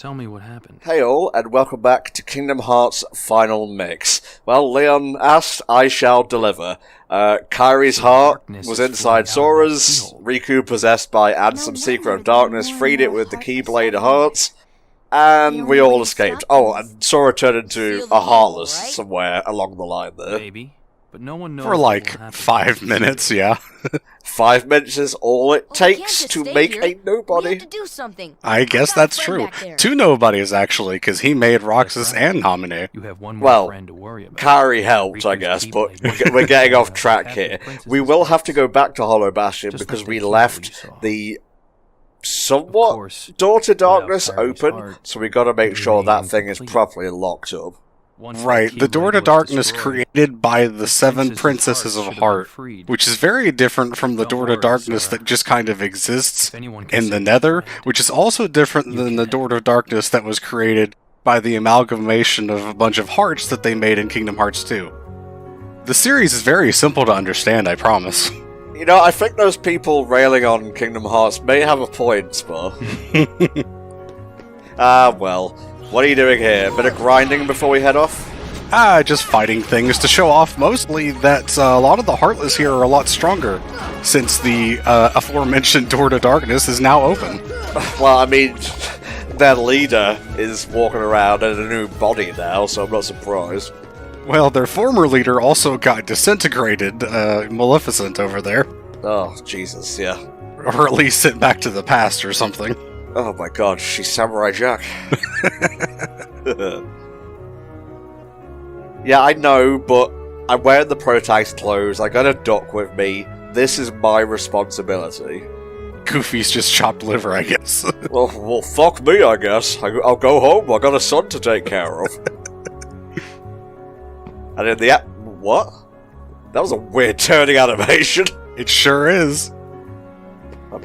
Tell me what happened. Hey all, and welcome back to Kingdom Hearts Final Mix. Well, Leon asked, I shall deliver. Kairi's heart was inside Sora's, Riku possessed by Ansem Secret of Darkness freed it with the Keyblade of Hearts, and we all escaped. Oh, and Sora turned into a Heartless somewhere along the line there. Maybe, but no one knows. For like 5 minutes, yeah. 5 minutes is all it takes to make a nobody. We have to do something. I guess that's true. 2 nobodies, actually, because he made Roxas and Hamine. You have one more friend to worry about. Kairi helped, I guess, but we're getting off track here. We will have to go back to Hollow Bastion because we left the somewhat door to darkness open, so we got to make sure that thing is properly locked up. Right, the door to darkness created by the 7 princesses of heart, which is very different from the door to darkness that just kind of exists in the Nether, which is also different than the door to darkness that was created by the amalgamation of a bunch of hearts that they made in Kingdom Hearts 2. The series is very simple to understand, I promise. You know, I think those people railing on Kingdom Hearts may have a point, Spa. Well. What are you doing here? A bit of grinding before we head off? Just fighting things to show off mostly that a lot of the Heartless here are a lot stronger, since the aforementioned door to darkness is now open. Well, I mean, their leader is walking around in a new body now, so I'm not surprised. Well, their former leader also got disintegrated, Maleficent over there. Oh, Jesus, yeah. Or at least sent back to the past or something. Oh my god, she's Samurai Jack. Yeah, I know, but I'm wearing the protagonist clothes, I got a dock with me, this is my responsibility. Goofy's just chopped liver, I guess. well, fuck me, I guess. I'll go home, I got a son to take care of. And in the what? That was a weird turning animation. It sure is.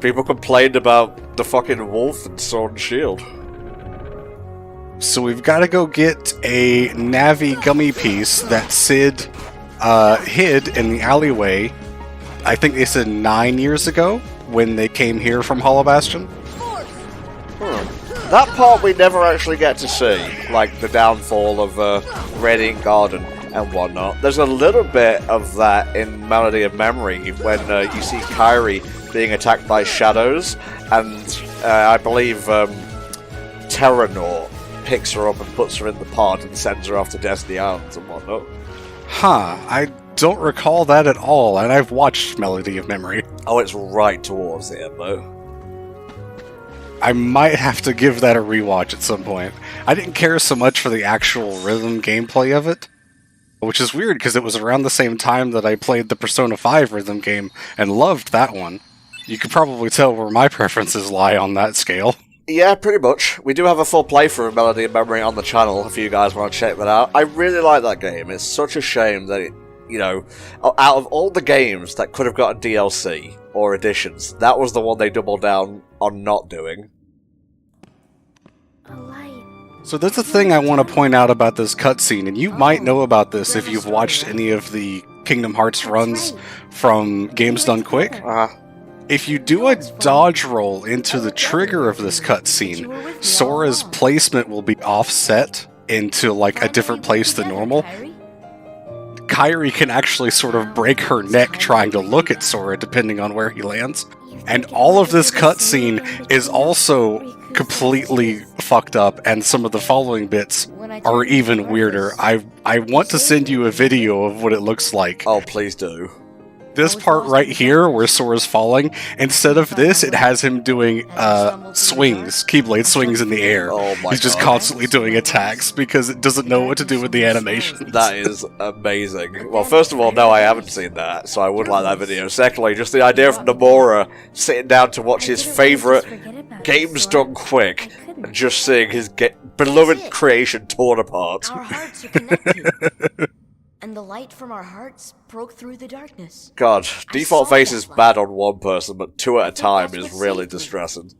People complained about the fucking wolf and Sword and Shield. So we've got to go get a Navi gummy piece that Sid hid in the alleyway. I think they said 9 years ago when they came here from Hollow Bastion. That part we never actually get to see, like the downfall of Radiant Garden and whatnot. There's a little bit of that in Melody of Memory when you see Kairi being attacked by shadows, and I believe Terranor picks her up and puts her in the pod and sends her off to Destiny Islands and whatnot. Huh, I don't recall that at all, and I've watched Melody of Memory. Oh, it's right towards the end, though. I might have to give that a rewatch at some point. I didn't care so much for the actual rhythm gameplay of it, which is weird because it was around the same time that I played the Persona 5 rhythm game and loved that one. You could probably tell where my preferences lie on that scale. Yeah, pretty much. We do have a full playthrough of Melody of Memory on the channel if you guys want to check that out. I really like that game. It's such a shame that it, you know, out of all the games that could have got a DLC or additions, that was the one they doubled down on not doing. So there's a thing I want to point out about this cutscene, and you might know about this if you've watched any of the Kingdom Hearts runs from Games Done Quick. If you do a dodge roll into the trigger of this cutscene, Sora's placement will be offset into like a different place than normal. Kairi can actually sort of break her neck trying to look at Sora depending on where he lands. And all of this cutscene is also completely fucked up, and some of the following bits are even weirder. I want to send you a video of what it looks like. Oh, please do. This part right here, where Sora's falling, instead of this, it has him doing swings, Keyblade swings in the air. Oh my He's just God. Constantly doing attacks because it doesn't know what to do with the animations. That is amazing. Well, first of all, no, I haven't seen that, so I would like that video. Secondly, just the idea of Nomura sitting down to watch his favourite Games Done Quick and just seeing his beloved creation torn apart. Our hearts are connected. And the light from our hearts broke through the darkness. God, default face is bad on one person, but 2 at a time is really distressing.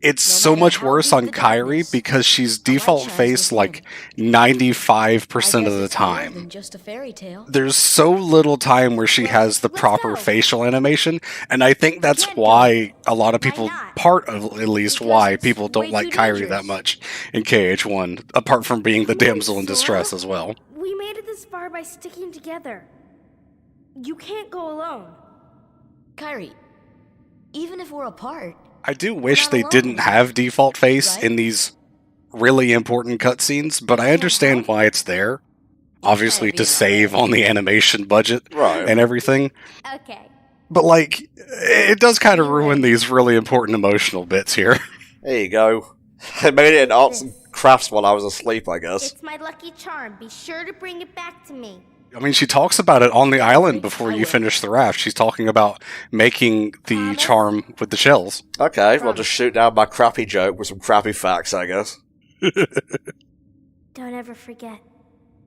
It's No so matter much how worse deep on the Kairi darkness, because she's a light default shines face within. like 95% I of guess the it's more time. than just a fairy tale. There's so little time where she Well, has the let's proper go. facial animation, and I think that's can't go. why a lot of Why people, not? part of at least Because why it's people don't way like too Kairi that dangerous. much in KH1, apart from being the Come on, damsel in distress as well. We made it this far by sticking together. You can't go alone. Kairi, even if we're apart, I do wish not they alone, didn't have default face right? in these really important cutscenes, but I can't understand help why it's there. Obviously, can't be to in save LA. on the animation budget Right. and everything. Okay. But, like, it does kind of You're ruin right. these really important emotional bits here. There you go. I made it in arts and crafts while I was asleep, I guess. It's my lucky charm. Be sure to bring it back to me. I mean, she talks about it on the island Great, before I you will. finish the raft. She's talking about making the Promise? charm with the shells. Okay, well, just shoot down my crappy joke with some crappy facts, I guess. Don't ever forget.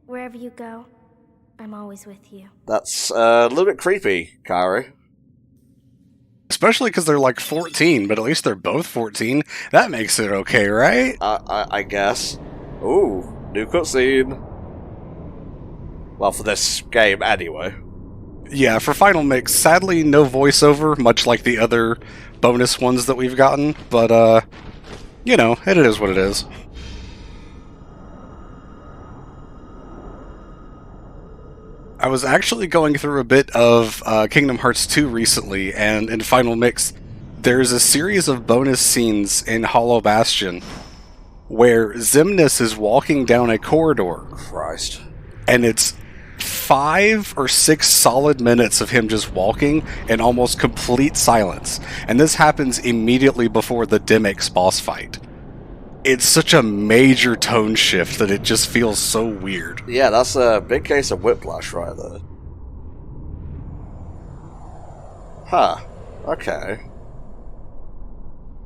Wherever you go, I'm always with you. That's a little bit creepy, Kairi. Especially because they're like 14, but at least they're both 14. That makes it okay, right? I guess. Ooh, new cutscene. Well, for this game, anyway. Yeah, for Final Mix, sadly no voiceover, much like the other bonus ones that we've gotten, but, you know, it is what it is. I was actually going through a bit of Kingdom Hearts 2 recently, and in Final Mix, there's a series of bonus scenes in Hollow Bastion where Xemnas is walking down a corridor, Christ. and it's 5 or 6 solid minutes of him just walking in almost complete silence. And this happens immediately before the Dimix boss fight. It's such a major tone shift that it just feels so weird. Yeah, that's a big case of whiplash right there. Huh. Okay.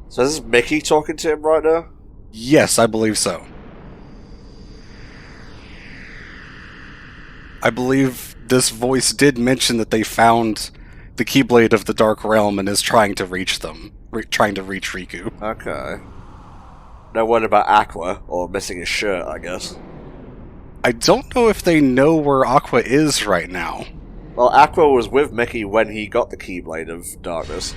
So this is Mickey talking to him right now? Yes, I believe so. I believe this voice did mention that they found the Keyblade of the Dark Realm and is trying to reach them. Trying to reach Riku. Okay. No word about Aqua, or missing his shirt, I guess. I don't know if they know where Aqua is right now. Well, Aqua was with Mickey when he got the Keyblade of Darkness.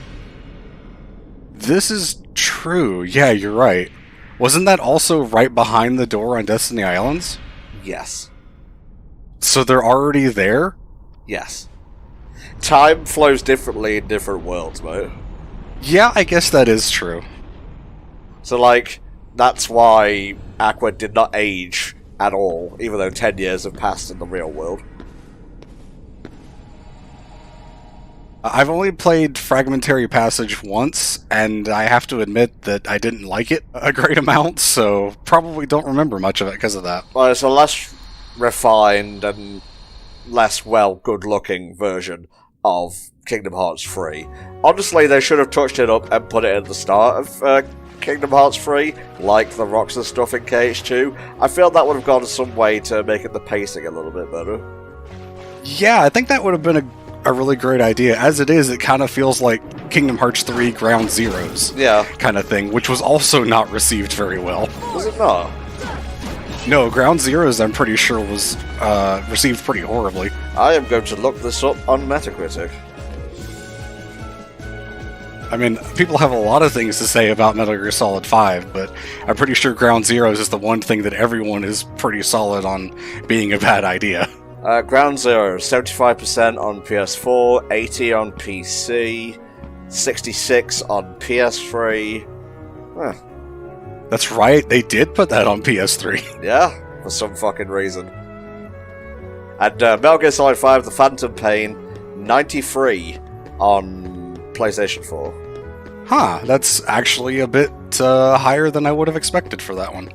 This is true. Yeah, you're right. Wasn't that also right behind the door on Destiny Islands? Yes. So they're already there? Yes. Time flows differently in different worlds, mate. Yeah, I guess that is true. So, like, that's why Aqua did not age at all, even though 10 years have passed in the real world. I've only played Fragmentary Passage once, and I have to admit that I didn't like it a great amount, so probably don't remember much of it because of that. Well, it's a less refined and less, well, good-looking version of Kingdom Hearts 3. Honestly, they should have touched it up and put it at the start of Kingdom Hearts 3, like the Roxas stuff in KH2. I feel that would have gone some way to making the pacing a little bit better. Yeah, I think that would have been a really great idea. As it is, it kind of feels like Kingdom Hearts 3 Ground Zeroes Yeah. kind of thing, which was also not received very well. Was it not? No, Ground Zeroes, I'm pretty sure, was received pretty horribly. I am going to look this up on Metacritic. I mean, people have a lot of things to say about Metal Gear Solid 5, but I'm pretty sure Ground Zeroes is the one thing that everyone is pretty solid on being a bad idea. Ground Zero, 75% on PS4, 80 on PC, 66 on PS3. Huh. That's right, they did put that on PS3. Yeah, for some fucking reason. And Metal Gear Solid 5, The Phantom Pain, 93 on PlayStation 4. Huh, that's actually a bit higher than I would have expected for that one.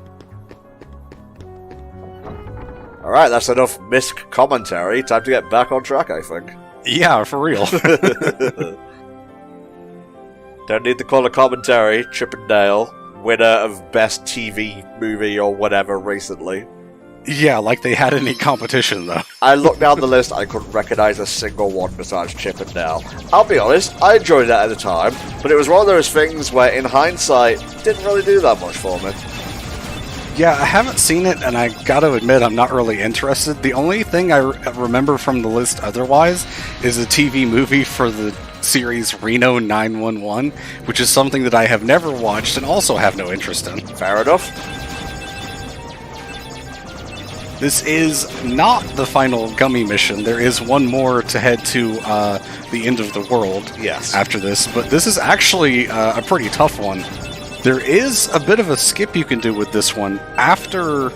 Alright, that's enough MISC commentary. Time to get back on track, I think. Yeah, for real. Don't need the call of commentary. Chip and Dale, winner of Best TV Movie or whatever recently. Yeah, like they had any competition, though. I looked down the list, I couldn't recognize a single one besides Chip and Dale. I'll be honest, I enjoyed that at the time, but it was one of those things where, in hindsight, didn't really do that much for me. Yeah, I haven't seen it, and I gotta admit I'm not really interested. The only thing I remember from the list otherwise is a TV movie for the series Reno 911, which is something that I have never watched and also have no interest in. Fair enough. This is not the final Gummy mission. There is one more to head to the end of the world after this, but this is actually a pretty tough one. There is a bit of a skip you can do with this one. After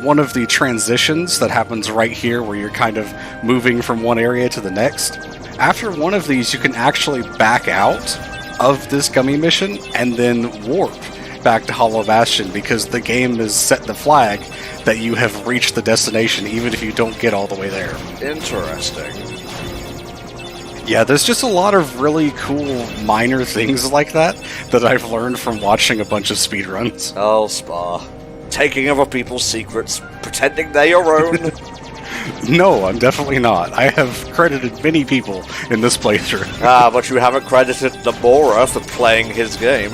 one of the transitions that happens right here, where you're kind of moving from one area to the next, after one of these you can actually back out of this Gummy mission and then warp back to Hollow Bastion, because the game has set the flag that you have reached the destination even if you don't get all the way there. Interesting. Yeah, there's just a lot of really cool minor things like that I've learned from watching a bunch of speedruns. Oh, Spa. Taking other people's secrets, pretending they're your own. No, I'm definitely not. I have credited many people in this playthrough. But you haven't credited Nomura for playing his game.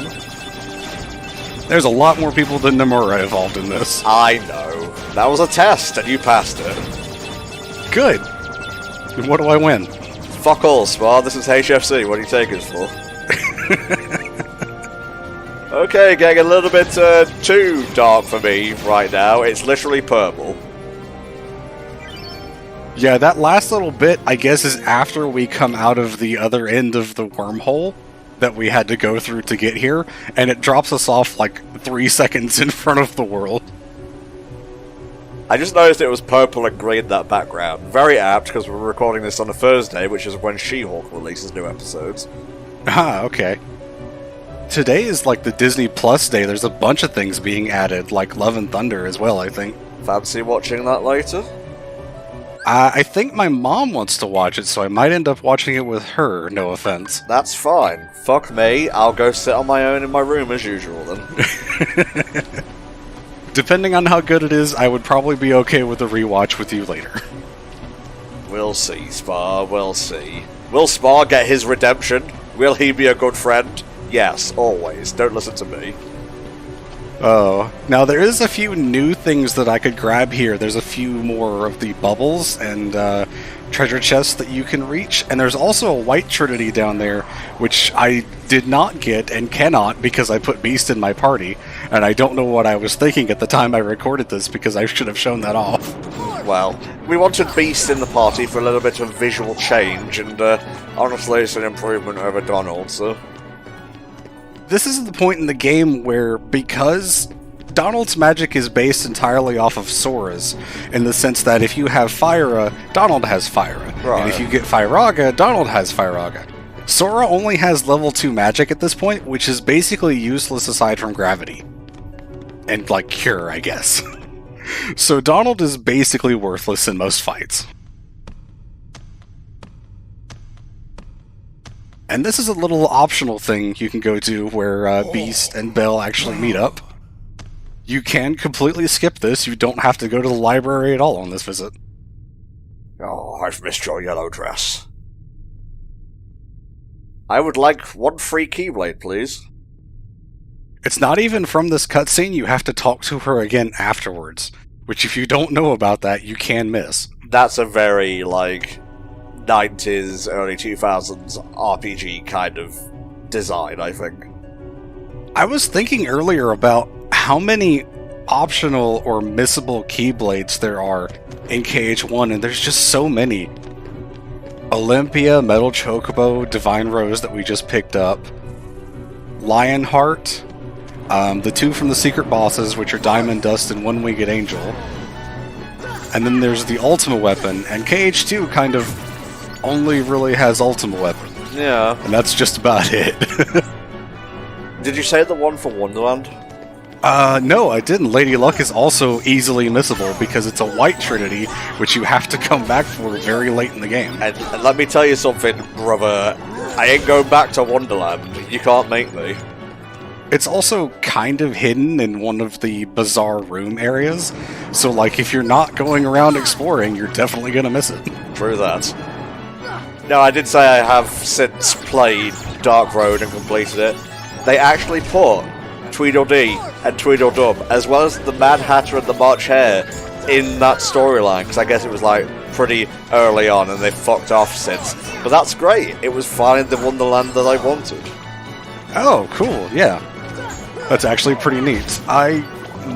There's a lot more people than Nomura involved in this. I know. That was a test, and you passed it. Good. And what do I win? Fuck all, Spa. This is HFC. What are you taking it for? Okay, getting a little bit too dark for me right now. It's literally purple. Yeah, that last little bit, I guess, is after we come out of the other end of the wormhole that we had to go through to get here, and it drops us off like 3 seconds in front of the world. I just noticed it was purple and green in that background. Very apt, because we're recording this on a Thursday, which is when She-Hulk releases new episodes. Ah, okay. Today is like the Disney Plus day. There's a bunch of things being added, like Love and Thunder as well, I think. Fancy watching that later? I think my mom wants to watch it, so I might end up watching it with her, no offense. That's fine. Fuck me, I'll go sit on my own in my room as usual then. Depending on how good it is, I would probably be okay with a rewatch with you later. We'll see, Spa, we'll see. Will Spa get his redemption? Will he be a good friend? Yes, always. Don't listen to me. Oh, now there is a few new things that I could grab here. There's a few more of the bubbles and treasure chests that you can reach, and there's also a white trinity down there, which I did not get and cannot because I put Beast in my party, and I don't know what I was thinking at the time I recorded this because I should have shown that off. Well, we wanted Beast in the party for a little bit of visual change, and honestly it's an improvement over Donald, so... This is the point in the game where, because Donald's magic is based entirely off of Sora's, in the sense that if you have Fyra, Donald has Fyra. Right. And if you get Fyraga, Donald has Fyraga. Sora only has level 2 magic at this point, which is basically useless aside from gravity. And, like, Cure, I guess. So Donald is basically worthless in most fights. And this is a little optional thing you can go do where Beast and Belle actually meet up. You can completely skip this. You don't have to go to the library at all on this visit. Oh, I've missed your yellow dress. I would like one free Keyblade, please. It's not even from this cutscene. You have to talk to her again afterwards. Which, if you don't know about that, you can miss. That's a very, like... 90s, early 2000s RPG kind of design, I think. I was thinking earlier about how many optional or missable Keyblades there are in KH1, and there's just so many. Olympia, Metal Chocobo, Divine Rose that we just picked up, Lionheart, the 2 from the secret bosses, which are Diamond Dust and One Winged Angel, and then there's the Ultima Weapon, and KH2 kind of only really has Ultima Weapon. Yeah. And that's just about it. Did you say the one for Wonderland? No, I didn't. Lady Luck is also easily missable because it's a white trinity, which you have to come back for very late in the game. And let me tell you something, brother. I ain't going back to Wonderland. You can't make me. It's also kind of hidden in one of the bizarre room areas, so like if you're not going around exploring, you're definitely gonna miss it. True that. No, I did say I have since played Dark Road and completed it. They actually put Tweedledee and Tweedledum, as well as the Mad Hatter and the March Hare, in that storyline, because I guess it was like pretty early on and they've fucked off since. But that's great. It was finally the Wonderland that I wanted. Oh, cool, yeah. That's actually pretty neat. I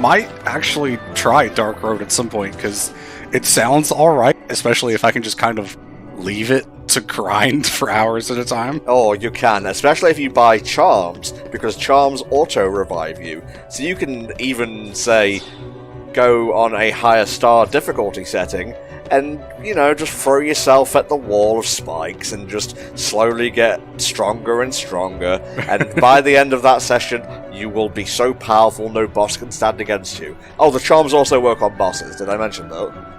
might actually try Dark Road at some point, because it sounds alright, especially if I can just kind of leave it to grind for hours at a time. Oh, you can, especially if you buy Charms, because Charms auto-revive you. So you can even, say, go on a higher star difficulty setting, and, you know, just throw yourself at the wall of spikes and just slowly get stronger and stronger, and by the end of that session, you will be so powerful no boss can stand against you. Oh, the Charms also work on bosses, did I mention that?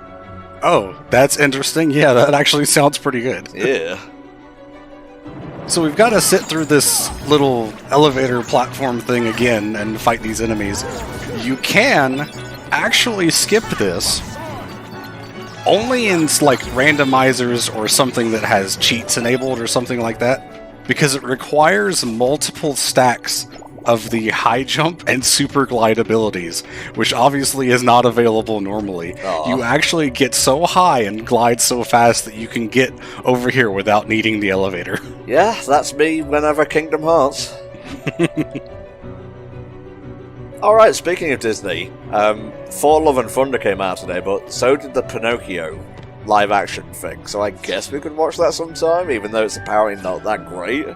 Oh, that's interesting. Yeah, that actually sounds pretty good. Yeah. So we've got to sit through this little elevator platform thing again and fight these enemies. You can actually skip this only in like randomizers or something that has cheats enabled or something like that, because it requires multiple stacks of the high jump and super glide abilities, which obviously is not available normally. Aww. You actually get so high and glide so fast that you can get over here without needing the elevator. Yeah, that's me whenever Kingdom Hearts. Alright, speaking of Disney, Thor Love and Thunder came out today, but so did the Pinocchio live-action thing, so I guess we could watch that sometime, even though it's apparently not that great.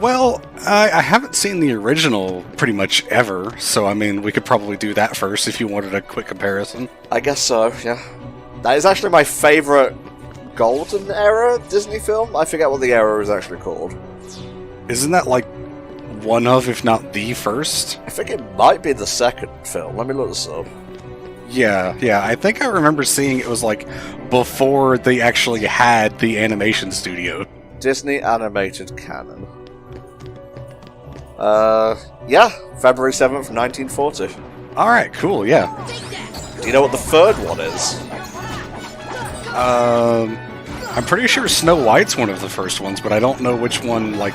Well, I haven't seen the original pretty much ever, so I mean, we could probably do that first if you wanted a quick comparison. I guess so, yeah. That is actually my favourite Golden Era Disney film. I forget what the era is actually called. Isn't that like one of, if not the first? I think it might be the second film. Let me look this up. Yeah, I think I remember seeing it was like before they actually had the animation studio. Disney animated canon. Yeah, February 7th, 1940. Alright, cool, yeah. Do you know what the third one is? I'm pretty sure Snow White's one of the first ones, but I don't know which one, like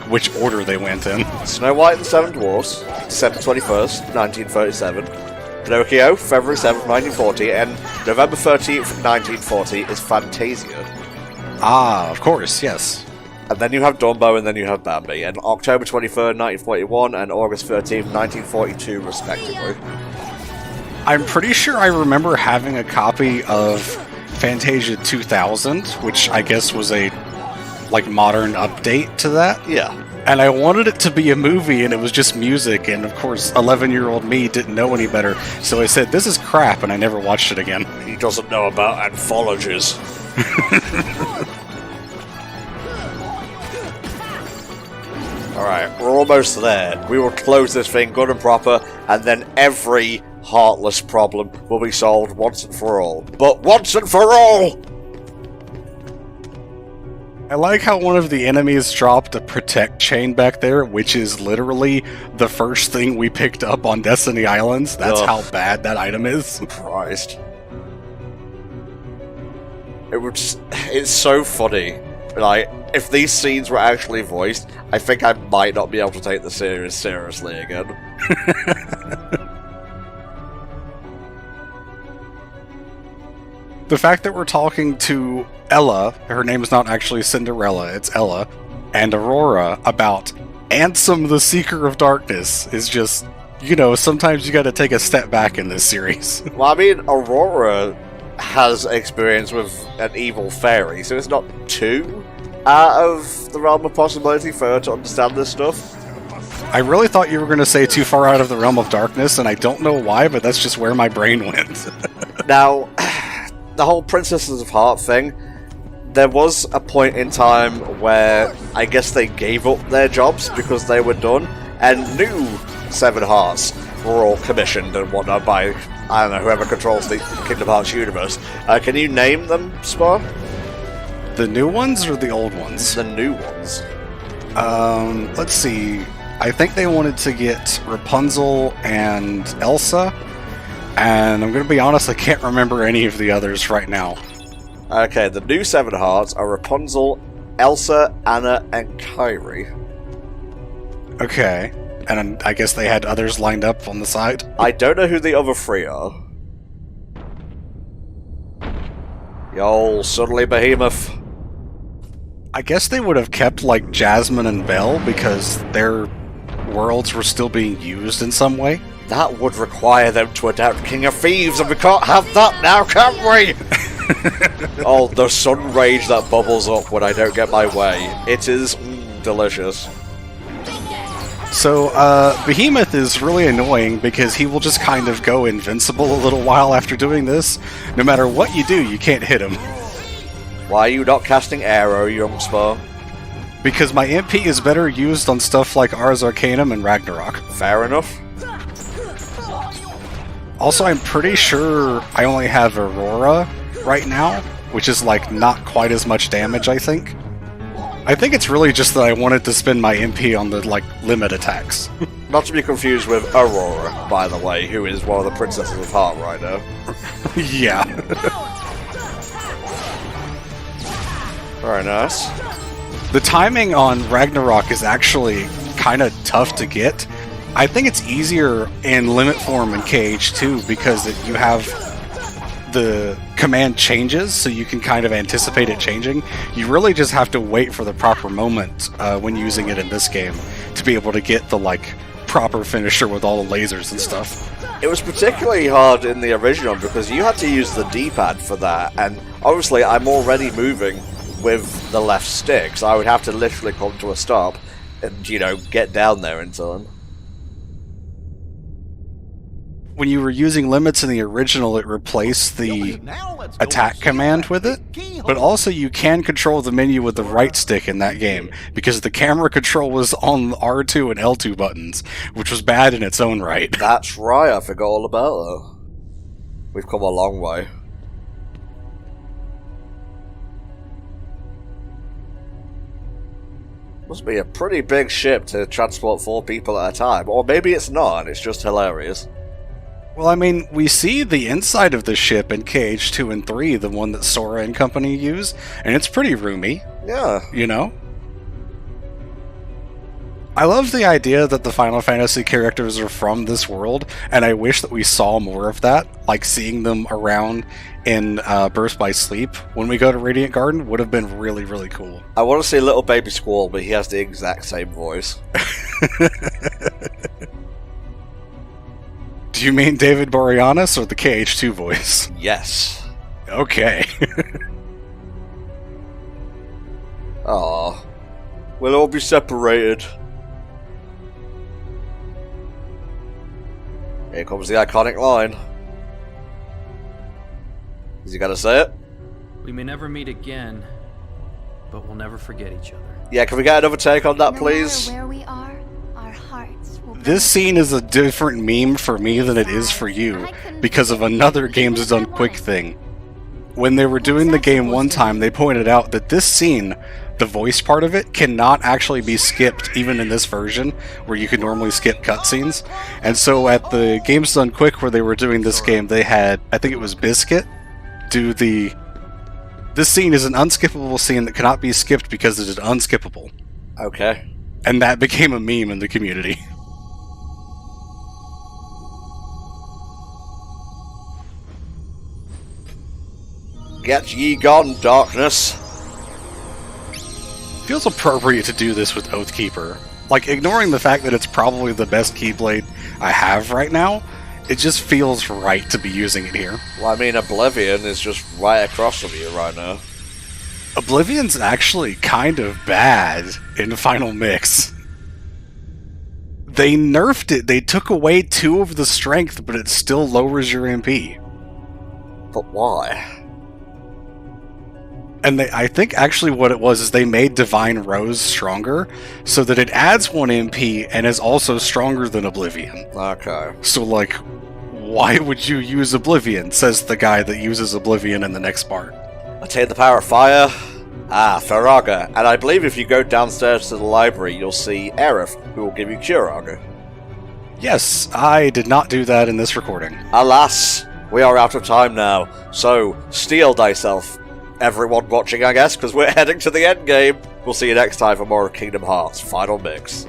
which order they went in. Snow White and the Seven Dwarfs, December 21st, 1937. Pinocchio, February 7th, 1940, and November 13th, 1940 is Fantasia. Ah, of course, yes. And then you have Dumbo, and then you have Bambi, and October 23rd, 1941, and August 13th, 1942, respectively. I'm pretty sure I remember having a copy of Fantasia 2000, which I guess was a like modern update to that. Yeah. And I wanted it to be a movie, and it was just music, and of course 11-year-old me didn't know any better, so I said, this is crap, and I never watched it again. He doesn't know about anthologies. Alright, we're almost there. We will close this thing good and proper, and then every heartless problem will be solved once and for all. But once and for all! I like how one of the enemies dropped a protect chain back there, which is literally the first thing we picked up on Destiny Islands. That's how bad that item is. Christ. It's so funny. Like, if these scenes were actually voiced, I think I might not be able to take the series seriously again. The fact that we're talking to Ella, her name is not actually Cinderella, it's Ella, and Aurora about Ansem the Seeker of Darkness is just, you know, sometimes you gotta take a step back in this series. Well, I mean, Aurora has experience with an evil fairy, so it's not too out of the realm of possibility for her to understand this stuff. I really thought you were going to say too far out of the realm of darkness, and I don't know why, but that's just where my brain went. Now, the whole Princesses of Heart thing, there was a point in time where I guess they gave up their jobs because they were done, and new Seven Hearts were all commissioned and whatnot by, I don't know, whoever controls the Kingdom Hearts universe. Can you name them, Spar? The new ones or the old ones? The new ones. Let's see. I think they wanted to get Rapunzel and Elsa, and I'm going to be honest, I can't remember any of the others right now. Okay, the new 7 hearts are Rapunzel, Elsa, Anna, and Kairi. Okay, and I guess they had others lined up on the side? I don't know who the other 3 are. Yo, suddenly Behemoth. I guess they would have kept, like, Jasmine and Belle, because their worlds were still being used in some way. That would require them to adapt King of Thieves, and we can't have that now, can we? Oh, the sun rage that bubbles up when I don't get my way. It is delicious. So, Behemoth is really annoying because he will just kind of go invincible a little while after doing this. No matter what you do, you can't hit him. Why are you not casting Arrow, young Spa? Because my MP is better used on stuff like Ars Arcanum and Ragnarok. Fair enough. Also, I'm pretty sure I only have Aurora right now, which is, like, not quite as much damage, I think. I think it's really just that I wanted to spend my MP on the, like, limit attacks. Not to be confused with Aurora, by the way, who is one of the Princesses of Heart right now. Yeah. Very nice. The timing on Ragnarok is actually kind of tough to get. I think it's easier in limit form in KH2 because you have the command changes, so you can kind of anticipate it changing. You really just have to wait for the proper moment when using it in this game to be able to get the, like, proper finisher with all the lasers and stuff. It was particularly hard in the original because you had to use the D-pad for that, and obviously I'm already moving with the left stick, so I would have to literally come to a stop and, you know, get down there in time. When you were using limits in the original, it replaced the attack command with it, but also you can control the menu with the right stick in that game, because the camera control was on R2 and L2 buttons, which was bad in its own right. That's right, I forgot all about that. We've come a long way. Must be a pretty big ship to transport 4 people at a time, or maybe it's not, and it's just hilarious. Well, I mean, we see the inside of the ship in KH2 and 3, the one that Sora and company use, and it's pretty roomy. Yeah. You know? I love the idea that the Final Fantasy characters are from this world, and I wish that we saw more of that, like seeing them around in Burst by Sleep when we go to Radiant Garden would have been really, really cool. I want to see Little Baby Squall, but he has the exact same voice. Do you mean David Boreanaz or the KH2 voice? Yes. Okay. Aww. We'll all be separated. Here comes the iconic line. Is he gonna say it? We may never meet again, but we'll never forget each other. Yeah, can we get another take on that, please? No matter where we are, our hearts will This scene is a different meme for me than it is for you, because of another Games Done Quick thing. When they were doing the game one time, they pointed out that this scene, the voice part of it, cannot actually be skipped even in this version, where you could normally skip cutscenes. And so at the Games Done Quick where they were doing this game, they had, I think it was Biscuit, do the... This scene is an unskippable scene that cannot be skipped because it is unskippable. Okay. And that became a meme in the community. Get ye gone, darkness. Feels appropriate to do this with Oathkeeper. Like, ignoring the fact that it's probably the best Keyblade I have right now, it just feels right to be using it here. Well, I mean, Oblivion is just right across from you right now. Oblivion's actually kind of bad in Final Mix. They nerfed it. They took away 2 of the strength, but it still lowers your MP. But why? And I think actually what it was is they made Divine Rose stronger, so that it adds 1 MP and is also stronger than Oblivion. Okay. So, like, why would you use Oblivion, says the guy that uses Oblivion in the next part. Attain the power of fire. Ah, Faraga. And I believe if you go downstairs to the library, you'll see Aerith, who will give you Curaga. Yes, I did not do that in this recording. Alas, we are out of time now, so steel thyself, everyone watching, I guess, because we're heading to the end game. We'll see you next time for more Kingdom Hearts Final Mix.